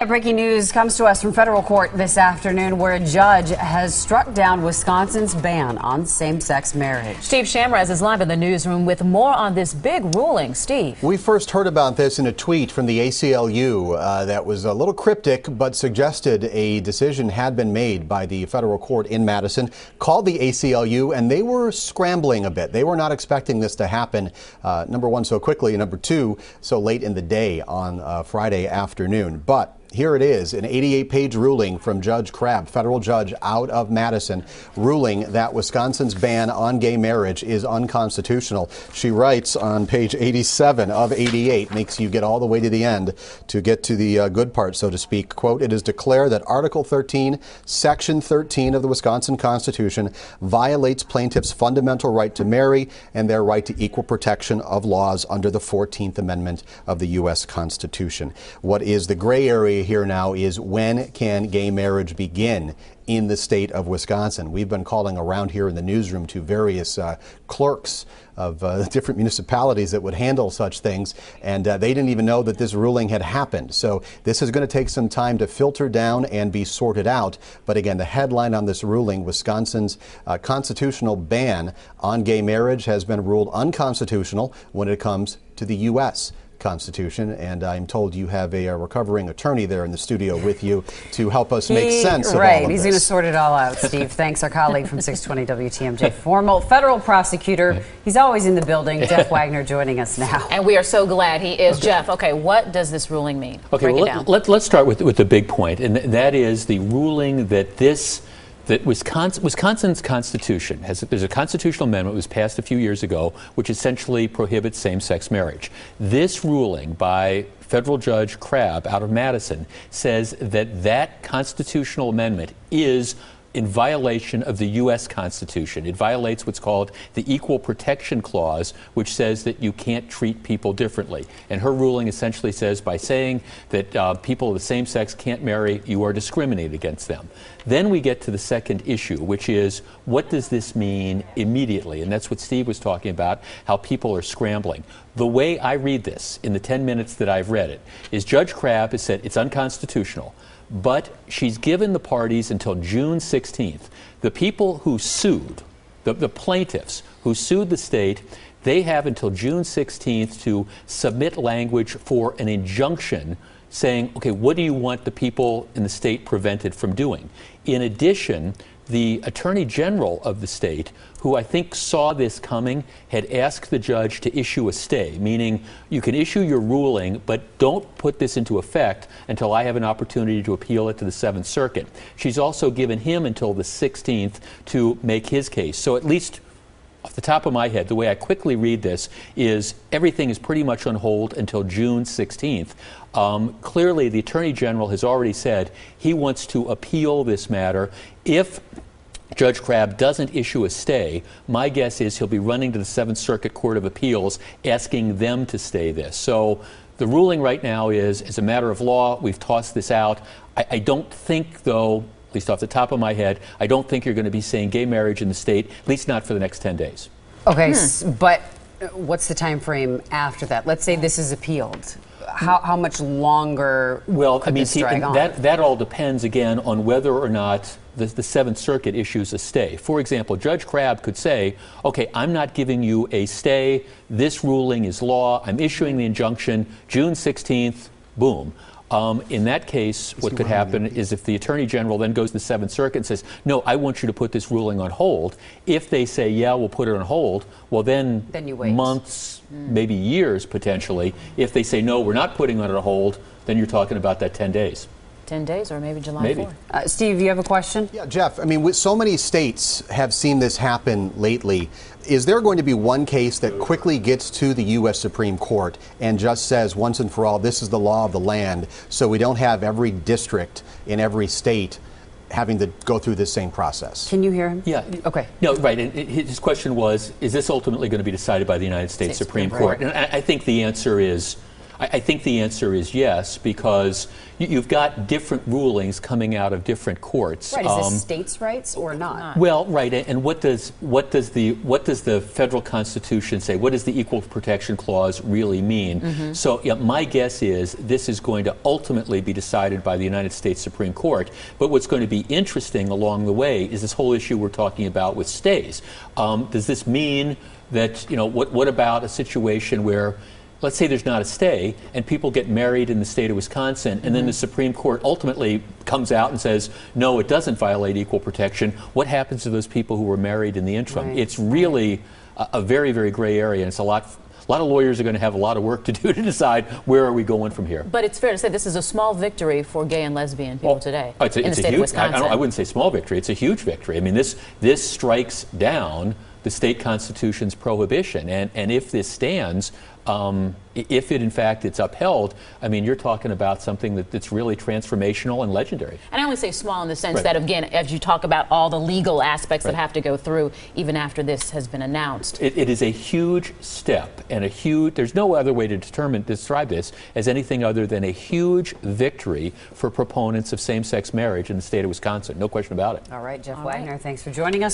Breaking news comes to us from federal court this afternoon, where a judge has struck down Wisconsin's ban on same-sex marriage. Steve Shamraz is live in the newsroom with more on this big ruling. Steve. We first heard about this in a tweet from the ACLU that was a little cryptic, but suggested a decision had been made by the federal court in Madison. Called the ACLU, and they were scrambling a bit. They were not expecting this to happen, number one, so quickly, and number two, so late in the day on Friday afternoon. But here it is, an 88-page ruling from Judge Crabb, federal judge out of Madison, ruling that Wisconsin's ban on gay marriage is unconstitutional. She writes on page 87 of 88, makes you get all the way to the end to get to the good part, so to speak. Quote, "It is declared that Article 13, Section 13 of the Wisconsin Constitution violates plaintiffs' fundamental right to marry and their right to equal protection of laws under the 14th Amendment of the U.S. Constitution." What is the gray area here now is, when can gay marriage begin in the state of Wisconsin? We've been calling around here in the newsroom to various clerks of different municipalities that would handle such things, and they didn't even know that this ruling had happened. So this is going to take some time to filter down and be sorted out. But again, the headline on this ruling: Wisconsin's constitutional ban on gay marriage has been ruled unconstitutional when it comes to the U.S. Constitution. And I'm told you have a recovering attorney there in the studio with you to help us make sense of all of this. Right, he's going to sort it all out, Steve. Thanks. Our colleague from 620 WTMJ, former federal prosecutor. He's always in the building. Jeff Wagner joining us now. And we are so glad he is. Jeff, okay, what does this ruling mean? Okay, Break it down. Let's start with the big point, and that is the ruling that Wisconsin's Constitution there's a constitutional amendment that was passed a few years ago which essentially prohibits same-sex marriage. This ruling by federal judge Crabb out of Madison says that that constitutional amendment is in violation of the U.S. Constitution. It violates what's called the Equal Protection Clause, which says that you can't treat people differently. And her ruling essentially says, by saying that people of the same sex can't marry, you are discriminating against them. Then we get to the second issue, which is, what does this mean immediately? And that's what Steve was talking about, how people are scrambling. The way I read this, in the 10 minutes that I've read it, is Judge Crabb has said it's unconstitutional. But she's given the parties until June 16th. The people who sued, the plaintiffs who sued the state, they have until June 16th to submit language for an injunction saying, okay, what do you want the people in the state prevented from doing? In addition, the Attorney General of the state, who I think saw this coming, had asked the judge to issue a stay, meaning you can issue your ruling, but don't put this into effect until I have an opportunity to appeal it to the Seventh Circuit. She's also given him until the 16th to make his case. So at least off the top of my head, the way I quickly read this is everything is pretty much on hold until June 16th. Clearly, the Attorney General has already said he wants to appeal this matter. If Judge Crabb doesn't issue a stay, my guess is he'll be running to the Seventh Circuit Court of Appeals asking them to stay this. So the ruling right now is, as a matter of law, we've tossed this out. I don't think, though, at least off the top of my head, I don't think you're going to be seeing gay marriage in the state, at least not for the next 10 days. Okay, but what's the time frame after that? Let's say this is appealed. How much longer could this drag on? That all depends, again, on whether or not the Seventh Circuit issues a stay. For example, Judge Crabb could say, okay, I'm not giving you a stay. This ruling is law. I'm issuing the injunction. June 16th, boom. In that case, what could happen is if the Attorney General then goes to the Seventh Circuit and says, no, I want you to put this ruling on hold. If they say, yeah, we'll put it on hold, well, then you wait months, maybe years potentially. If they say, no, we're not putting it on hold, then you're talking about that 10 days. 10 days or maybe July 4th. Steve, you have a question? Yeah, Jeff, I mean, so many states have seen this happen lately. Is there going to be one case that quickly gets to the U.S. Supreme Court and just says once and for all, this is the law of the land, so we don't have every district in every state having to go through this same process? Can you hear him? Yeah. Okay. No, right. And his question was, is this ultimately going to be decided by the United States Supreme Court? And I think the answer is, I think the answer is yes, because you've got different rulings coming out of different courts. Right, is this states' rights or not? Well, right, and what does the federal Constitution say? What does the Equal Protection Clause really mean? So yeah, my guess is this is going to ultimately be decided by the United States Supreme Court. But what's going to be interesting along the way is this whole issue we're talking about with stays. Does this mean that, what about a situation where, let's say there's not a stay and people get married in the state of Wisconsin, and then the Supreme Court ultimately comes out and says, no, it doesn't violate equal protection. What happens to those people who were married in the interim? Right. It's really a very, very gray area, and it's a lot of lawyers are going to have a lot of work to do to decide where are we going from here. But it's fair to say this is a small victory for gay and lesbian people today it's in the state of Wisconsin. I wouldn't say small victory. It's a huge victory. I mean, this strikes down the state constitution's prohibition, and if this stands, if it in fact it's upheld, I mean, you're talking about something that's really transformational and legendary. And I only say small in the sense that, again, as you talk about all the legal aspects that have to go through even after this has been announced. It is a huge step, and there's no other way to describe this as anything other than a huge victory for proponents of same-sex marriage in the state of Wisconsin. No question about it. All right, Jeff Wagner, thanks for joining us.